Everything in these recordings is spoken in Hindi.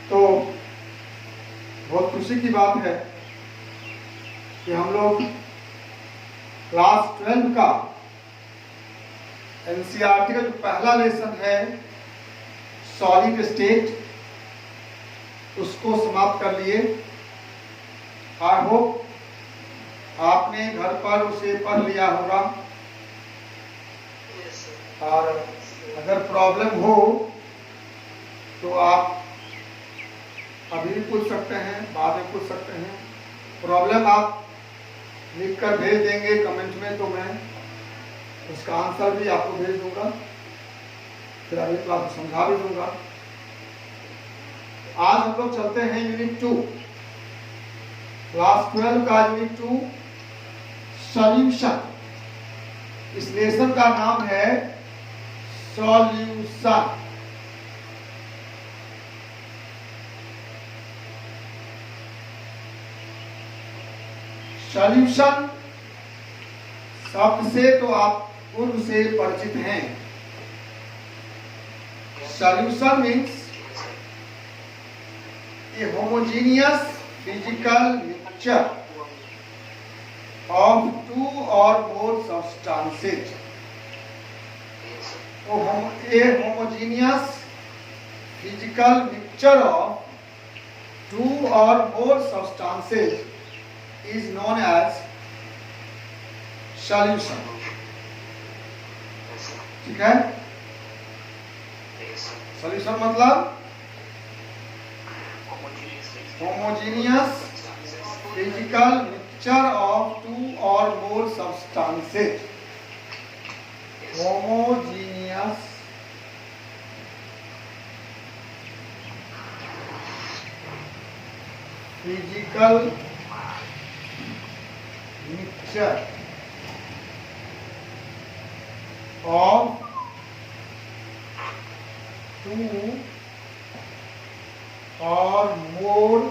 तो बहुत खुशी की बात है कि हम लोग क्लास 12 का एनसीईआरटी का जो पहला लेसन है सॉलिड स्टेट उसको समाप्त कर लिए। आई होप आपने घर पर उसे पढ़ लिया होगा और अगर प्रॉब्लम हो तो आप अभी भी पूछ सकते हैं, बाद में पूछ सकते हैं। प्रॉब्लम आप लिख कर भेज देंगे कमेंट में तो मैं उसका आंसर भी आपको भेज दूंगा, फिर अगली क्लास में समझा भी दूंगा। आज हम लोग चलते हैं यूनिट 2, क्लास 12 का यूनिट 2 सॉल्यूशन। इस लेसन का नाम है सॉल्यूशन। सॉल्यूशन शब्द से तो आप पूर्व से परिचित हैं। Solution means A homogeneous physical mixture of two or more substances. A homogeneous physical mixture of two or more substances is known as solution. ठीक है? Solution मतलब homogeneous physical mixture of two or more substances. Homogeneous physical mixture of two or more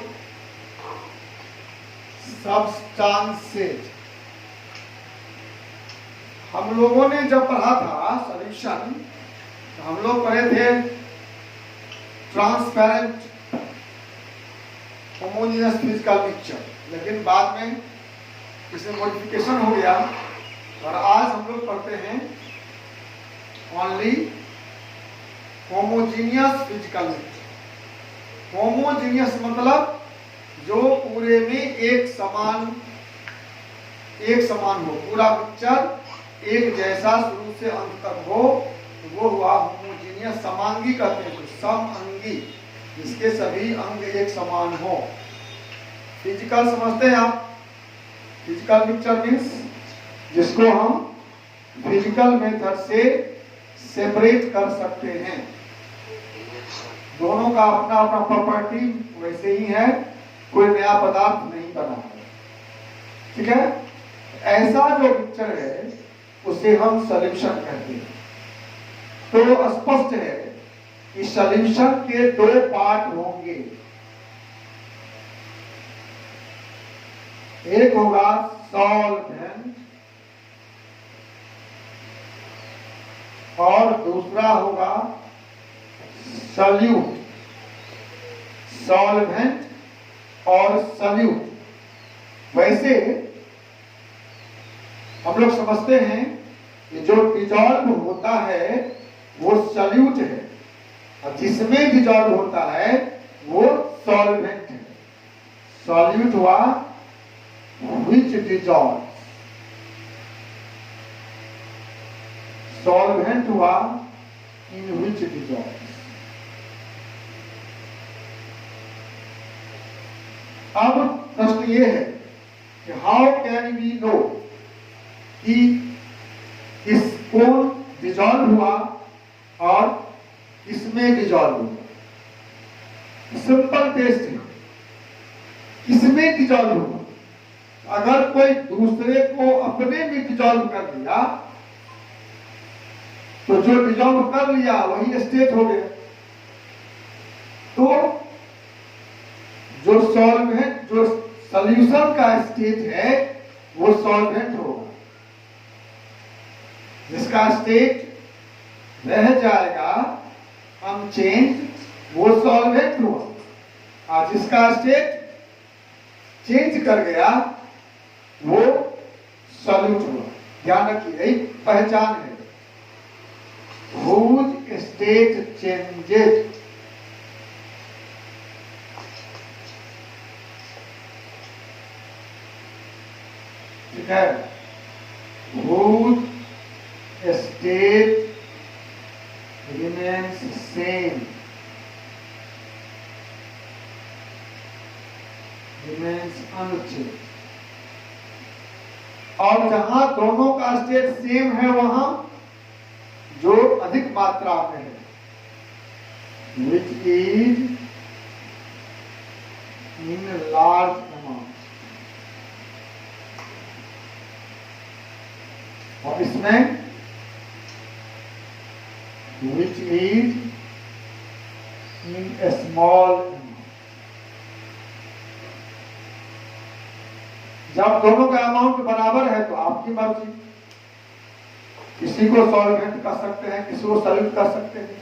substances। हम लोगों ने जब पढ़ा था सॉल्यूशन तो हम लोग पढ़े थे ट्रांसपेरेंट होमोजेनियस फिजिकल मिक्सचर, लेकिन बाद में इसमें मॉडिफिकेशन हो गया और आज हम लोग पढ़ते हैं only homogeneous physical mixture. Homogeneous मतलब जो पूरे में एक समान हो, पूरा मिक्सचर एक जैसा शुरू से अंत तक हो, तो वो हुआ होमोजेनियस। समांगी कहते हैं, समअंगी, जिसके सभी अंग एक समान हो। फिजिकल समझते हैं आप? फिजिकल मिक्सचर मीन्स जिसको हम फिजिकल मेथड से सेपरेट कर सकते हैं। दोनों का अपना अपना प्रॉपर्टी वैसे ही है, कोई नया पदार्थ नहीं बना है। ठीक है? ऐसा जो मिक्सचर है उसे हम सॉल्यूशन कहते हैं। तो स्पष्ट है कि सॉल्यूशन के दो पार्ट होंगे। एक होगा सॉल्वेंट और दूसरा होगा सॉल्यूट। सॉल्वेंट और सॉल्यूट। वैसे हम लोग समझते हैं कि जो डिजॉल्व होता है वो सॉल्यूट है और जिसमें डिजॉल्व होता है वो सॉल्वेंट है। सॉल्यूट हुआ which dissolves, सॉल्वेंट हुआ in which dissolves। अब प्रश्न ये है कि हाउ कैन वी नो कि इस कौन डिजॉल्व हुआ और किसमें डिजॉल्व हुआ। सिंपल टेस्ट है, किसमें डिजॉल्व हुआ। अगर कोई दूसरे को अपने में डिजॉल्व कर दिया तो जो डिजॉल्व कर लिया वही स्टेट हो गया। तो जो सॉल्वेंट, जो सॉल्यूशन का स्टेट है वो सॉल्वेंट होगा, जिसका स्टेट रह जाएगा अनचेंज वो सॉल्वेंट हुआ। आज जिसका स्टेट चेंज कर गया वो सॉल्यूट हुआ। ध्यान रखिए, यही पहचान है। whose state changes, ठीक है, whose state remains same, remains unchanged। और जहां दोनों का स्टेट सेम है वहां जो अधिक मात्रा में है, which is in large amount, और इसमें which is in a small amount। जब दोनों का अमाउंट बराबर है तो आपकी मर्जी, किसी को सॉल्वेंट कर सकते हैं, किसी को सॉल्यूट कर सकते हैं।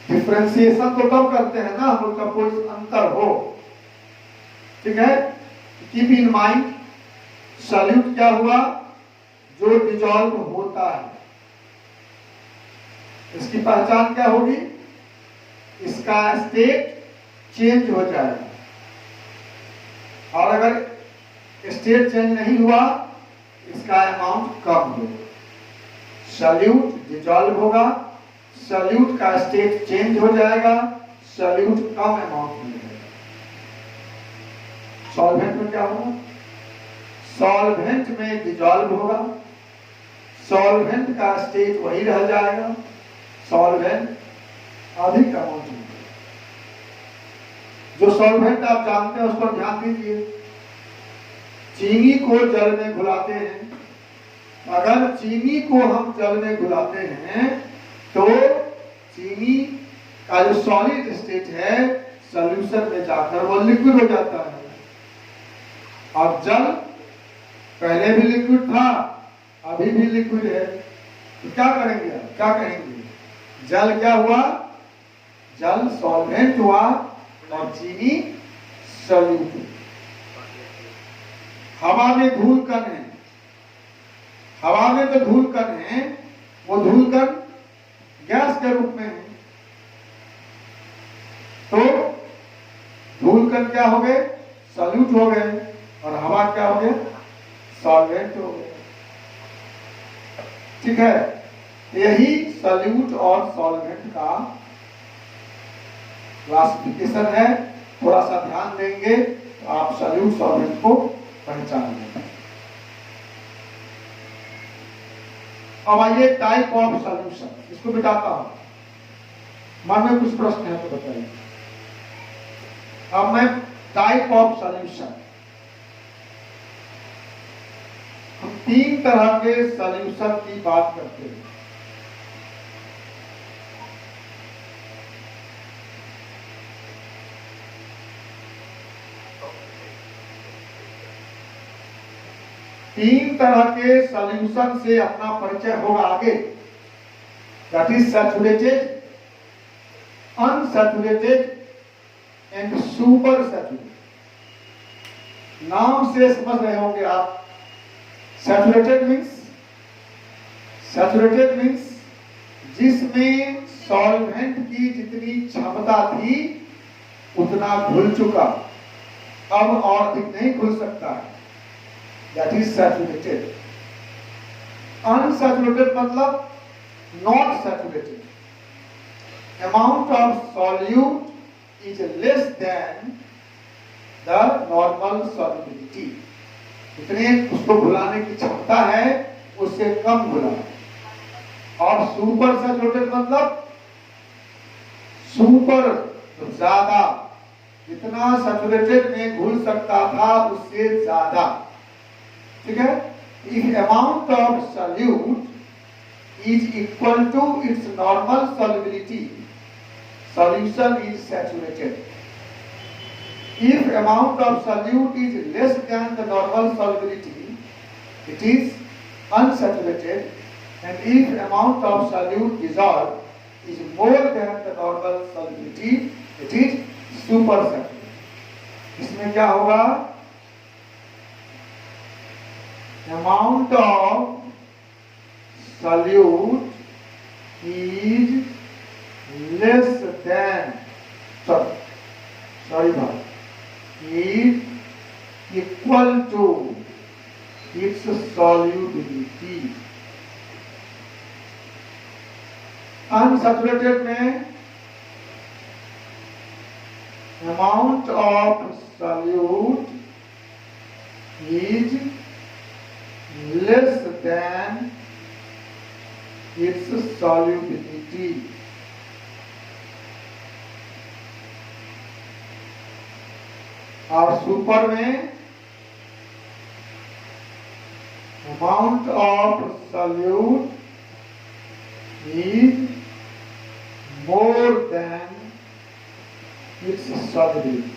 डिफरेंशिएशन तो तब करते हैं ना हम लोग का कोई अंतर हो, ठीक है। कीप इन माइंड, सॉल्यूट क्या हुआ, जो डिसॉल्व होता है। इसकी पहचान क्या होगी, इसका स्टेट चेंज हो जाएगा, और अगर स्टेट चेंज नहीं हुआ इसका अमाउंट कम होगा। सॉल्यूट डिसॉल्व होगा, सॉल्यूट का स्टेट चेंज हो जाएगा, सॉल्यूट कम अमाउंट में रहेगा। सॉल्वेंट में क्या होगा, सॉल्वेंट में डिसॉल्व होगा, सॉल्वेंट का स्टेट वही रह जाएगा, सॉल्वेंट अधिक अमाउंट में। जो सॉल्वेंट आप जानते हैं उस पर ध्यान दीजिए। चीनी को जल में घुलाते हैं, अगर चीनी को हम जल में घुलाते हैं तो चीनी का जो सॉलिड स्टेट है सॉल्यूशन में जाकर वो लिक्विड हो जाता है। और जल पहले भी लिक्विड था, अभी भी लिक्विड है, तो क्या करेंगे आप, क्या कहेंगे, जल क्या हुआ, जल सॉल्वेंट हुआ और चीनी सॉल्यूट। हवा में धूल कण है, हवा में जो धूल कण है वो धूल कण गैस के रूप में है, तो धूल कण क्या हो गए, सॉल्यूट हो गए, और हवा क्या हो गया, सॉल्वेंट हो गए। ठीक है, यही सॉल्यूट और सॉल्वेंट का क्लासिफिकेशन है। थोड़ा सा ध्यान देंगे तो आप सॉल्यूट सॉल्वेंट को पहचान लेंगे। अब आइए टाइप ऑफ सॉल्यूशन, इसको मिटाता हूं, मन में कुछ प्रश्न है तो बताइए। अब मैं टाइप ऑफ सॉल्यूशन, हम 3 तरह के सॉल्यूशन की बात करते हैं। तीन तरह के सॉल्यूशन से अपना परिचय होगा आगे, that is saturated, unsaturated and super saturated. नाम से समझ रहे होंगे आप, सैचुरेटेड मीन्स जिसमें सॉल्वेंट की जितनी क्षमता थी उतना घुल चुका, अब और अधिक नहीं घुल सकता है, that is saturated। unsaturated मतलब not saturated, amount of solute is less than the normal solubility, इतने उसको घुलाने की क्षमता है उससे कम घुला। और सुपर सैचुरेटेड मतलब सुपर ज्यादा, जितना सैचुरेटेड में घुल सकता था उससे ज्यादा। ठीक है, if amount of solute is equal to its normal solubility, solution is saturated। if amount of solute is less than the normal solubility, it is unsaturated, and if amount of solute dissolved is more than the normal solubility, it is super saturated। इसमें क्या होगा? Amount of solute is less than is equal to its solubility. Unsaturated में amount of solute is less than its solubility. और सुपर में amount of solute is more than its solubility.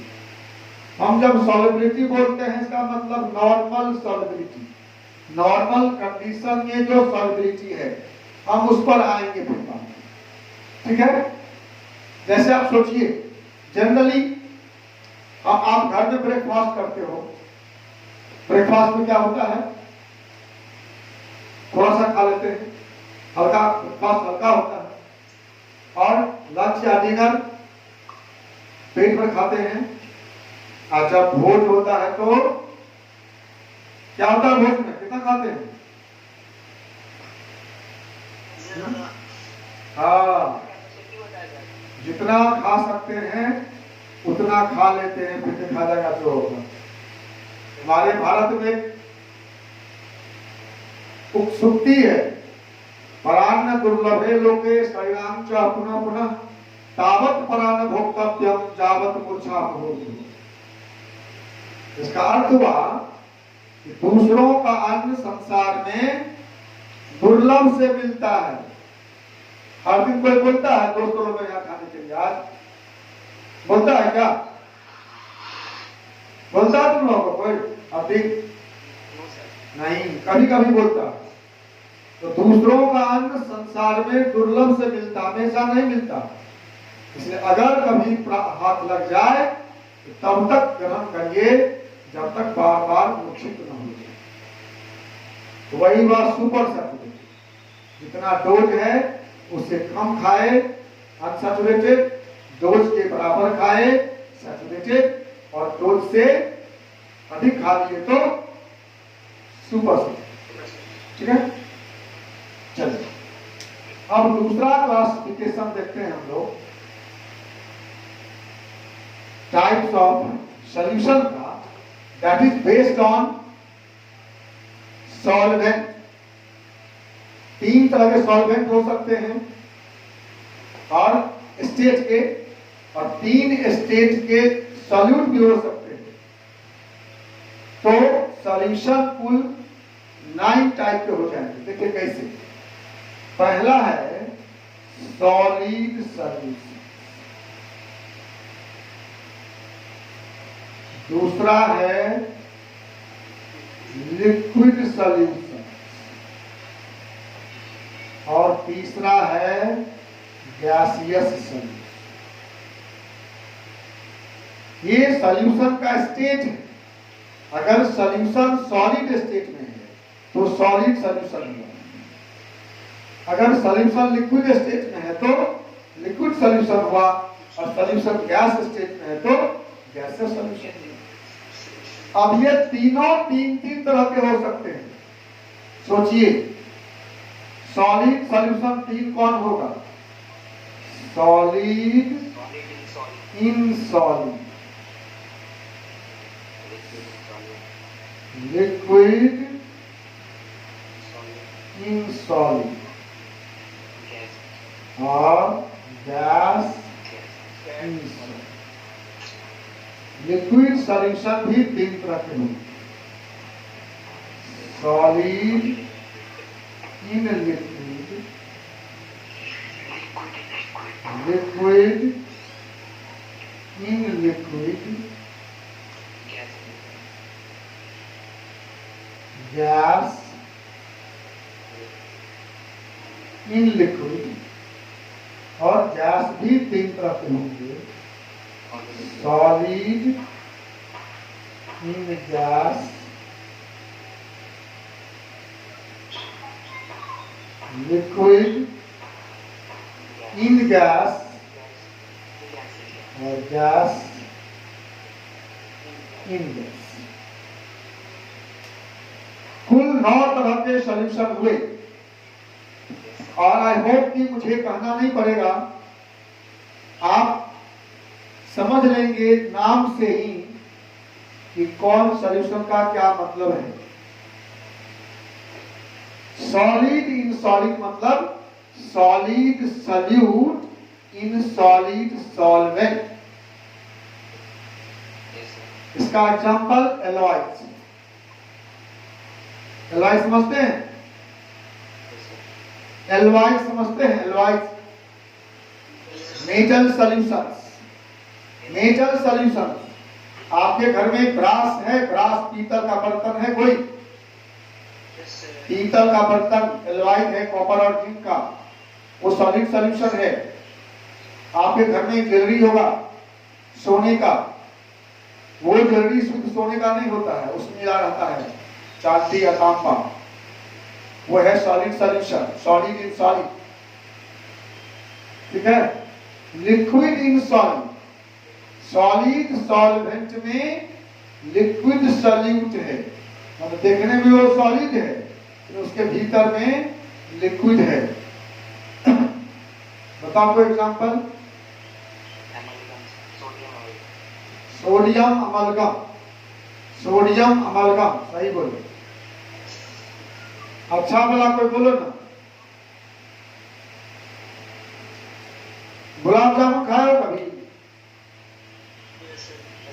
हम जब solubility बोलते हैं इसका मतलब नॉर्मल solubility, नॉर्मल कंडीशन में जो solubility है हम उस पर आएंगे फिर बाद में, ठीक है। जैसे आप सोचिए जनरली आप घर में ब्रेकफास्ट करते हो, ब्रेकफास्ट में क्या होता है, थोड़ा सा खा लेते हैं, हल्का ब्रेकफास्ट हल्का होता है, और लंच या डिनर पेट में खाते हैं। और जब भोज होता है तो क्या होता है, भोज में कितना खाते हैं? हाँ, जितना खा सकते हैं उतना खा लेते हैं, फिर देखा जाएगा जो होगा। हमारे भारत में उत्सुक्ति है, परान्न दुर्लभे लोके शरीरां च पुनः पुनः तावत् परान्न भोक्तव्यम जावत् मूर्छा भोगी। इसका अर्थ हुआ कि दूसरों का अन्न संसार में दुर्लभ से मिलता है। हर दिन कोई बोलता है दोस्तों लोग यहाँ खाने के लिए, आज बोलता है क्या? बोलता है तुम लोगों को कोई? अब नहीं, कभी कभी बोलता। तो दूसरों का अन्न संसार में दुर्लभ से मिलता, हमेशा नहीं मिलता। इसलिए अगर कभी हाथ लग जाए तो तब तक ग्रहण करिए जब तक बार बार मूर्छित न हो जाए। तो वही बात सुपर सैचुरेटेड, जितना डोज है उससे कम खाए अनसैचुरेटेड, डोज के बराबर खाए सैचुरेटेड, और डोज से अधिक खा लिए तो सुपर सैचुरेटेड, ठीक है। चलिए अब दूसरा क्लासिफिकेशन देखते हैं हम लोग टाइप्स ऑफ सॉल्यूशन का, that is based on solvent. तीन तरह के सॉल्वेंट हो सकते हैं और स्टेट के, और तीन स्टेट के सॉल्यूट भी हो सकते हैं। तो सॉल्यूशन कुल 9 टाइप के हो जाएंगे। देखिए कैसे। पहला है सॉलिड सॉल्यूशन, दूसरा है लिक्विड सॉल्यूशन, और तीसरा है गैसियस सॉल्यूशन। ये सॉल्यूशन का स्टेट है। अगर सॉल्यूशन सॉलिड स्टेट में है तो सॉलिड सॉल्यूशन हुआ, अगर सॉल्यूशन लिक्विड स्टेट में है तो लिक्विड सॉल्यूशन हुआ, और सॉल्यूशन गैस स्टेट में है तो गैसियस सॉल्यूशन हुआ। अब ये तीनों तीन तरह के हो सकते हैं। सोचिए सॉलिड सॉल्यूशन तीन कौन होगा? सॉलिड, इनसॉलिड, लिक्विड, इनसॉलिड, और गैस इनसॉलिड। लिक्विड सॉल्यूशन भी तीन तरह के होंगे, solid, in liquid, liquid, in liquid, gas in liquid, और गैस भी तीन तरह के होंगे, solid, in gas, liquid in gas और gas in gas। कुल 9 तरह के सॉल्यूशन हुए और आई होप कि मुझे कहना नहीं पड़ेगा, आप समझ लेंगे नाम से ही कि कौन सॉल्यूशन का क्या मतलब है। सॉलिड इन सॉलिड मतलब solid solute in solid solvent. इसका एग्जांपल एलॉयज। एलॉयज समझते हैं? एलॉयज समझते हैं? Alloys metal solutions. Metal solutions आपके घर में ब्रास है, ब्रास पीतल का बर्तन है, कोई पीतल का बर्तन एलॉयड है, कॉपर और जिंक का, वो सॉलिड सॉल्यूशन है। आपके घर में ज्वेलरी होगा सोने का, वो ज्वेलरी शुद्ध सोने का नहीं होता है, उसमें मिला रहता है चांदी या तांबा, वो है solid solution, solid in solid. ठीक है? Liquid in solid, solid solvent में लिक्विड सॉल्यूट है, मतलब देखने में वो सॉलिड है तो उसके भीतर में लिक्विड है। बताओ कोई example. Sodium amalgam, sodium amalgam, सही बोलो। अच्छा वाला कोई बोलो ना। गुलाब जामुन खाए हो कभी?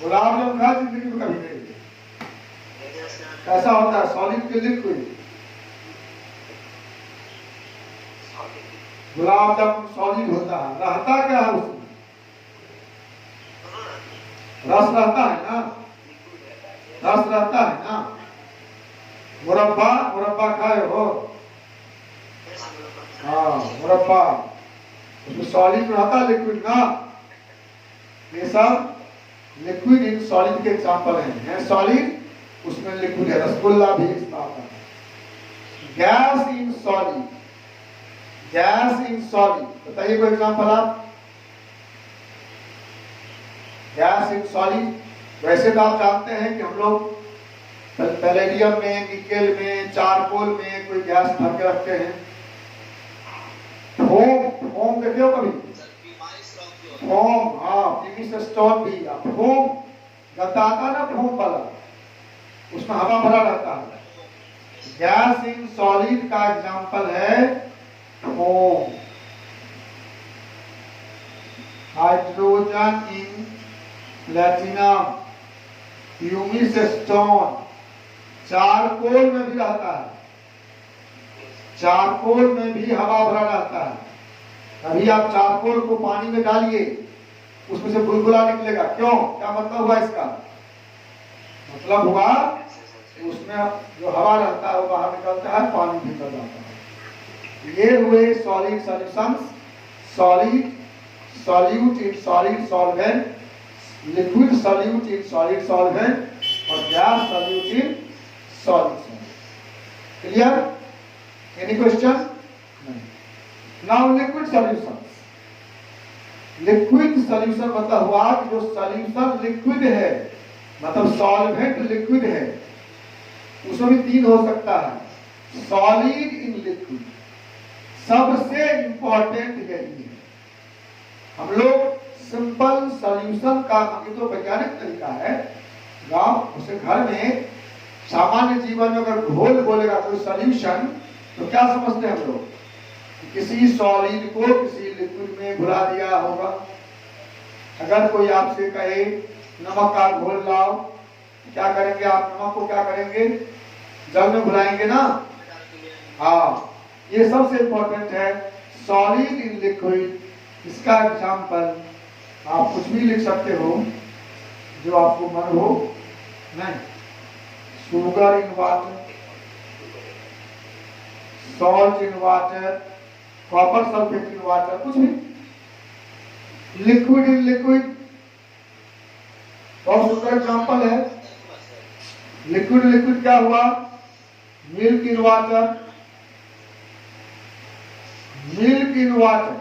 गुलाब जामुन खाए जिंदगी में कभी नहीं? कैसा होता है? सॉलिड के लिक्विड? गुलाब जामुन सॉलिड होता है, रहता क्या है उसमें? रस रहता है ना, रस रहता है ना। मुरब्बा, मुरब्बा खाए हो? हाँ, मुरब्बा उसमें सॉलिड रहता है, लिक्विड ना। ये सब लिक्विड इन सॉलिड के एग्जांपल हैं। सॉलिड उसमें लिक्विड है, रसगुल्ला भी इसमें आता है। Gas in solid, gas in solid, बताइए कोई एग्जांपल आप। गैस इन सॉलिड, वैसे तो आप जानते हैं कि हम लोग पैलेडियम में, निकेल में, चारकोल में कोई गैस भर के रखते हैं। फोम, फोम देखे हो कभी? फोम, हाँ, पीवी स्टोन भी। फोम गंदा आता ना, फोम वाला, उसमें हवा भरा रहता है। गैस इन सॉलिड का एग्जांपल है foam. Hydrogen in platinum, pumice stone, charcoal में भी रहता है, चारकोल में भी हवा भरा रहता है। अभी आप चारकोल को पानी में डालिए, उसमें से बुलबुला निकलेगा। क्यों? क्या मतलब हुआ इसका? मतलब हुआ उसमें जो हवा रहता है वो बाहर निकलता है, पानी भीतर जाता है। ये हुए solid solutions. Solid solute in solid solvent, liquid solute in solid solvent और gas solute in solid solvent. Clear? Any question? Now liquid solutions. Liquid solution मतलब हुआ कि जो सॉल्यूशन लिक्विड है, मतलब सॉल्वेंट लिक्विड है, उसमें भी 3 हो सकता है। सॉलिड इन लिक्विड, सबसे इंपॉर्टेंट यही है। हम लोग सिंपल सॉल्यूशन का, ये तो वैज्ञानिक तरीका है, गांव उसे घर में सामान्य जीवन में अगर घोल बोलेगा कोई सॉल्यूशन, तो क्या समझते हैं हम लोग? किसी सॉलिड को किसी लिक्विड में घुला दिया होगा। अगर कोई आपसे कहे नमक का घोल लाओ, क्या करेंगे आप? नमक को क्या करेंगे? जल में घुलाएंगे ना। हाँ, ये सबसे इंपॉर्टेंट है। सॉलिड इन लिक्विड, इसका एग्जांपल आप कुछ भी लिख सकते हो जो आपको मन हो। नहीं, sugar in water, salt in water, copper sulphate in water, कुछ भी। लिक्विड इन लिक्विड बहुत सुंदर एग्जांपल है। लिक्विड लिक्विड क्या हुआ? Milk in water, milk in water,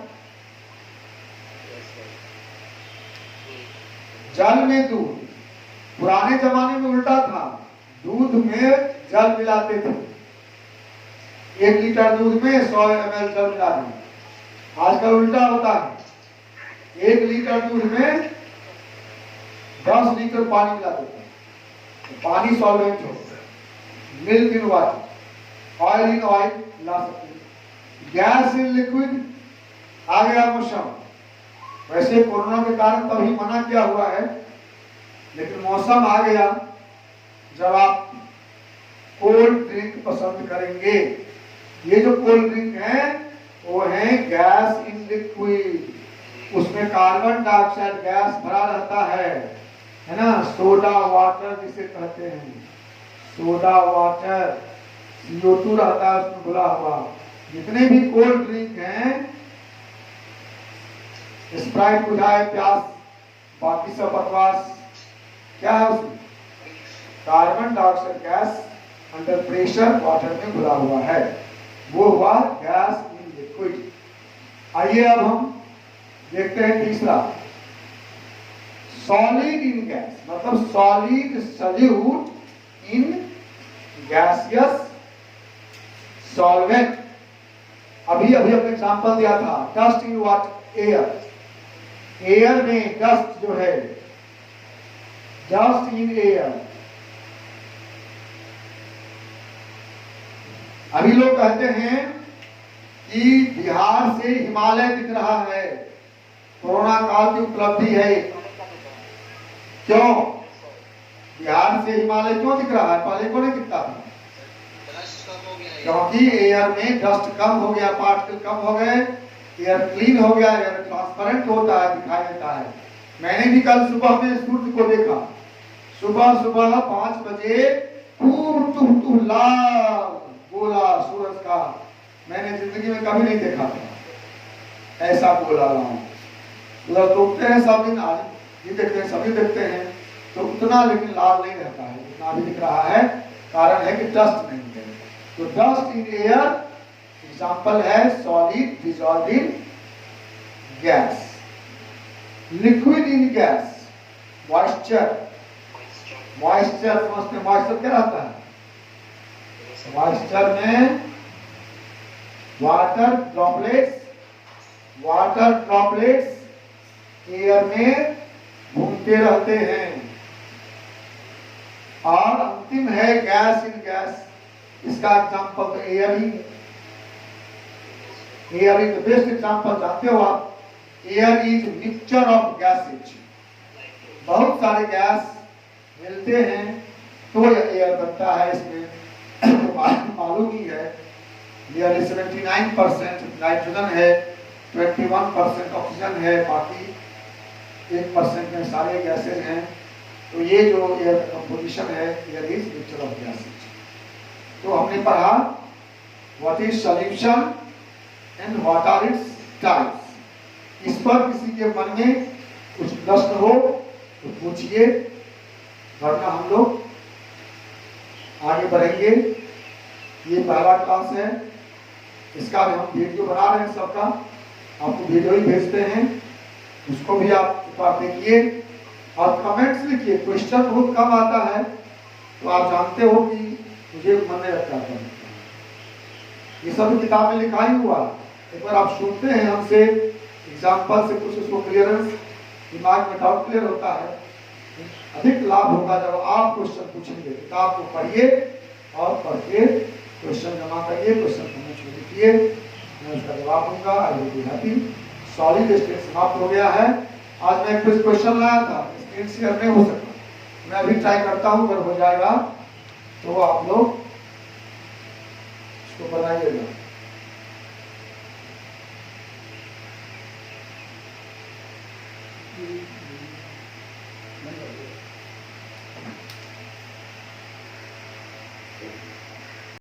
जल में दूध। पुराने जमाने में उल्टा था, दूध में जल मिलाते थे, 1 लीटर दूध में 100 ml जल मिला दें। आजकल उल्टा होता है, 1 लीटर दूध में 10 लीटर पानी मिला देते हैं, तो पानी सॉल्वेंट होता है। Milk in water, oil in oil मिला सकते हैं। गैस इन लिक्विड, आ गया मौसम। वैसे कोरोना के कारण तभी मना किया हुआ है, लेकिन मौसम आ गया जब आप कोल्ड ड्रिंक पसंद करेंगे। ये जो कोल्ड ड्रिंक है वो है गैस इन लिक्विड, उसमें कार्बन डाइऑक्साइड गैस भरा रहता है ना। सोडा वाटर जिसे कहते हैं, सोडा वाटर, CO2 रहता है उसमें घुला हुआ। जितने भी कोल्ड ड्रिंक हैं, स्प्राइट बुझाए प्यास, बाकी सब बकवास, क्या है उसमें? Carbon dioxide gas under pressure water में घुला हुआ है, वो हुआ गैस इन लिक्विड। आइए अब हम देखते हैं तीसरा, सॉलिड इन गैस, मतलब solid solute in gaseous solvent. अभी अभी अपने एग्जांपल दिया था, dust in what air, air में डस्ट जो है, डस्ट इन एयर। अभी लोग कहते हैं कि बिहार से हिमालय दिख रहा है, कोरोना काल की उपलब्धि है। क्यों बिहार से हिमालय क्यों दिख रहा है? पहले क्यों नहीं दिखता था? क्योंकि एयर में डस्ट कम हो गया, पार्टिकल कम हो गए, एयर क्लीन हो गया, एयर ट्रांसपेरेंट होता है, दिखाई देता है। मैंने भी कल सुबह में सूर्य को देखा, सुबह सुबह 5 बजे खूब लाल गोला सूरज का, मैंने जिंदगी में कभी नहीं देखा था ऐसा गोला लाल। उधर डूबते हैं सब दिन, आज ये देखते हैं, सभी देखते हैं, तो उतना लेकिन लाल नहीं रहता है जितना अभी दिख रहा है। कारण है कि डस्ट नहीं है। तो डस्ट इन एयर एग्जाम्पल है solid dissolve in gas. Liquid in gas, moisture, moisture समझते हैं, मॉइस्चर क्या रहता है? मॉइस्चर में वाटर ड्रॉपलेट्स एयर में घूमते रहते हैं। और अंतिम है गैस इन गैस, इसका एग्जांपल तो air he, air is the best example. जानते हो आप, air is mixture of gases, बहुत सारे गैस मिलते हैं तो यह एयर बनता है। इसमें मालूम ही है, नियरली 79% नाइट्रोजन है, 21% ऑक्सीजन है, बाकी 1% में सारे गैसेज हैं। तो ये जो एयर कंपोजिशन है, air is mixture of gases. तो हमने पढ़ा what is solution and what are its types. इस पर किसी के मन में कुछ प्रश्न हो तो पूछिए, वरना हम लोग आगे बढ़ेंगे। ये पहला क्लास है, इसका भी हम वीडियो बना रहे हैं, सबका आपको वीडियो ही भेजते हैं, उसको भी आप एक बार देखिए और कमेंट्स लिखिए। क्वेश्चन बहुत कम आता है, तो आप जानते हो कि मुझे मन नहीं लगता था, ये सब किताब में लिखा ही हुआ। एक बार आप सुनते हैं हमसे, एग्जाम्पल से कुछ उसको क्लियरेंस, दिमाग में डाउट क्लियर होता है। अधिक लाभ होगा जब आप क्वेश्चन पूछेंगे। किताब को पढ़िए और पढ़ के क्वेश्चन जमा करिए, क्वेश्चन कमेंट्स में लिखिए, मैं उसका जवाब दूंगा। I will be happy. Solid state समाप्त हो गया है। आज मैं कुछ क्वेश्चन लाया था, स्क्रीन शेयर नहीं हो सका, मैं अभी ट्राई करता हूँ, अगर हो जाएगा तो आप लोग इसको बनाइएगा।